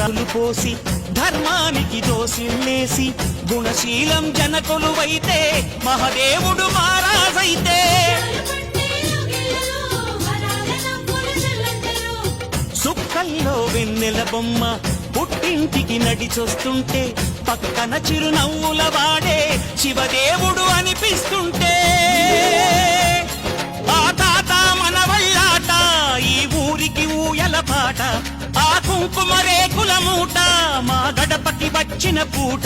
పోసి ధర్మానికి దోసిల్లేసి గుణశీలం జనకొలువైతే మహదేవుడు మహారాజైతే సుక్కల్లో వెన్నెల బొమ్మ పుట్టింటికి నడిచొస్తుంటే పక్కన చిరునవ్వుల వాడే శివదేవుడు అనిపిస్తుంటే ఆ తాత మనవళ్ళాట ఈ ఊరికి ఊయల పాట ఆ కుంకుమ రేకుల మూట మా గడపకి వచ్చిన పూట